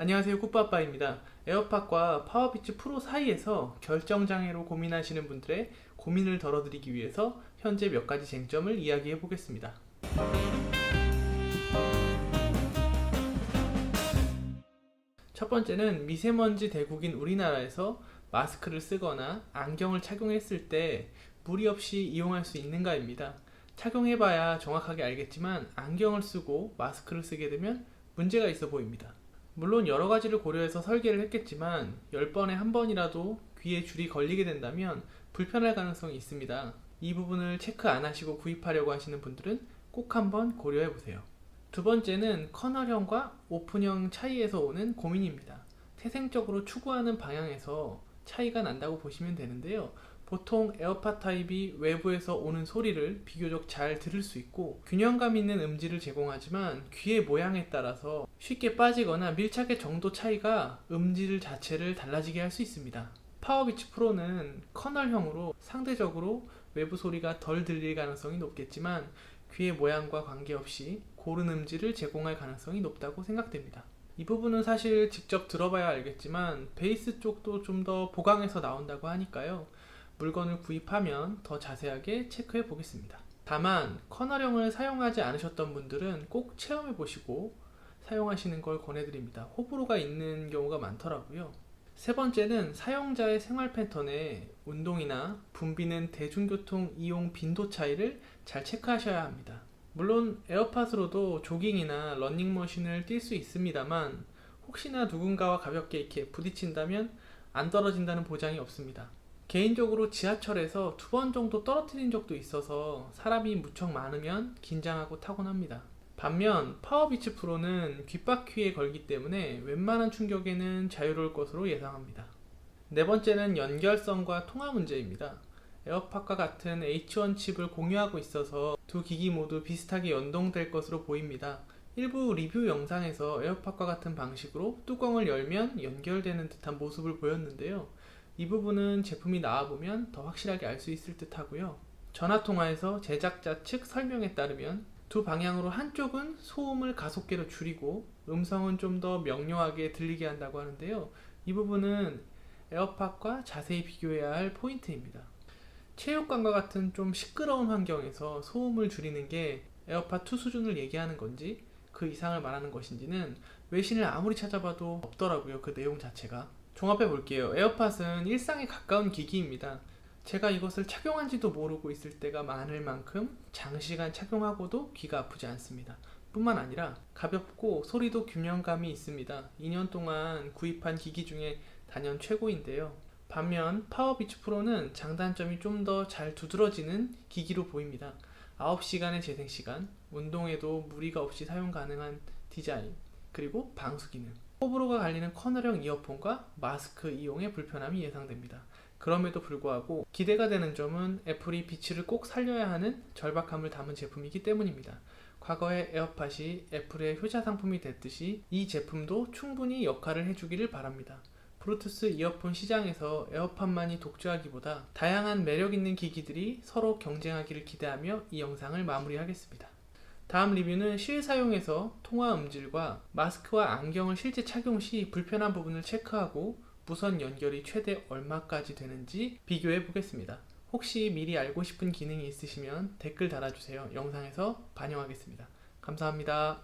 안녕하세요, 꾸빠빠입니다. 에어팟과 파워비치 프로 사이에서 결정장애로 고민하시는 분들의 고민을 덜어드리기 위해서 현재 몇 가지 쟁점을 이야기해 보겠습니다. 첫 번째는 미세먼지 대국인 우리나라에서 마스크를 쓰거나 안경을 착용했을 때 무리 없이 이용할 수 있는가입니다. 착용해봐야 정확하게 알겠지만 안경을 쓰고 마스크를 쓰게 되면 문제가 있어 보입니다. 물론 여러 가지를 고려해서 설계를 했겠지만 10번에 한 번이라도 귀에 줄이 걸리게 된다면 불편할 가능성이 있습니다. 이 부분을 체크 안 하시고 구입하려고 하시는 분들은 꼭 한번 고려해 보세요. 두 번째는 커널형과 오픈형 차이에서 오는 고민입니다. 태생적으로 추구하는 방향에서 차이가 난다고 보시면 되는데요. 보통 에어팟 타입이 외부에서 오는 소리를 비교적 잘 들을 수 있고 균형감 있는 음질을 제공하지만 귀의 모양에 따라서 쉽게 빠지거나 밀착의 정도 차이가 음질 자체를 달라지게 할 수 있습니다. 파워비치 프로는 커널형으로 상대적으로 외부 소리가 덜 들릴 가능성이 높겠지만 귀의 모양과 관계없이 고른 음질을 제공할 가능성이 높다고 생각됩니다. 이 부분은 사실 직접 들어봐야 알겠지만 베이스 쪽도 좀 더 보강해서 나온다고 하니까요. 물건을 구입하면 더 자세하게 체크해 보겠습니다. 다만 커널형을 사용하지 않으셨던 분들은 꼭 체험해 보시고 사용하시는 걸 권해드립니다. 호불호가 있는 경우가 많더라고요. 세 번째는 사용자의 생활 패턴에 운동이나 붐비는 대중교통 이용 빈도 차이를 잘 체크하셔야 합니다. 물론 에어팟으로도 조깅이나 러닝머신을 뛸 수 있습니다만 혹시나 누군가와 가볍게 이렇게 부딪힌다면 안 떨어진다는 보장이 없습니다. 개인적으로 지하철에서 2번 정도 떨어뜨린 적도 있어서 사람이 무척 많으면 긴장하고 타곤합니다. 반면 파워비치 프로는 귓바퀴에 걸기 때문에 웬만한 충격에는 자유로울 것으로 예상합니다. 네 번째는 연결성과 통화 문제입니다. 에어팟과 같은 H1 칩을 공유하고 있어서 두 기기 모두 비슷하게 연동될 것으로 보입니다. 일부 리뷰 영상에서 에어팟과 같은 방식으로 뚜껑을 열면 연결되는 듯한 모습을 보였는데요. 이 부분은 제품이 나와보면 더 확실하게 알 수 있을 듯 하고요. 전화통화에서 제작자 측 설명에 따르면 두 방향으로 한쪽은 소음을 가속계로 줄이고 음성은 좀 더 명료하게 들리게 한다고 하는데요. 이 부분은 에어팟과 자세히 비교해야 할 포인트입니다. 체육관과 같은 좀 시끄러운 환경에서 소음을 줄이는 게 에어팟2 수준을 얘기하는 건지 그 이상을 말하는 것인지는 외신을 아무리 찾아봐도 없더라고요. 그 내용 자체가. 종합해 볼게요. 에어팟은 일상에 가까운 기기입니다. 제가 이것을 착용한지도 모르고 있을 때가 많을 만큼 장시간 착용하고도 귀가 아프지 않습니다. 뿐만 아니라 가볍고 소리도 균형감이 있습니다. 2년 동안 구입한 기기 중에 단연 최고인데요. 반면 파워비치 프로는 장단점이 좀 더 잘 두드러지는 기기로 보입니다. 9시간의 재생시간, 운동에도 무리가 없이 사용 가능한 디자인, 그리고 방수 기능, 호불호가 갈리는 커널형 이어폰과 마스크 이용의 불편함이 예상됩니다. 그럼에도 불구하고 기대가 되는 점은 애플이 비치를 꼭 살려야 하는 절박함을 담은 제품이기 때문입니다. 과거에 에어팟이 애플의 효자 상품이 됐듯이 이 제품도 충분히 역할을 해주기를 바랍니다. 블루투스 이어폰 시장에서 에어팟만이 독주하기보다 다양한 매력있는 기기들이 서로 경쟁하기를 기대하며 이 영상을 마무리하겠습니다. 다음 리뷰는 실사용에서 통화 음질과 마스크와 안경을 실제 착용 시 불편한 부분을 체크하고 무선 연결이 최대 얼마까지 되는지 비교해 보겠습니다. 혹시 미리 알고 싶은 기능이 있으시면 댓글 달아주세요. 영상에서 반영하겠습니다. 감사합니다.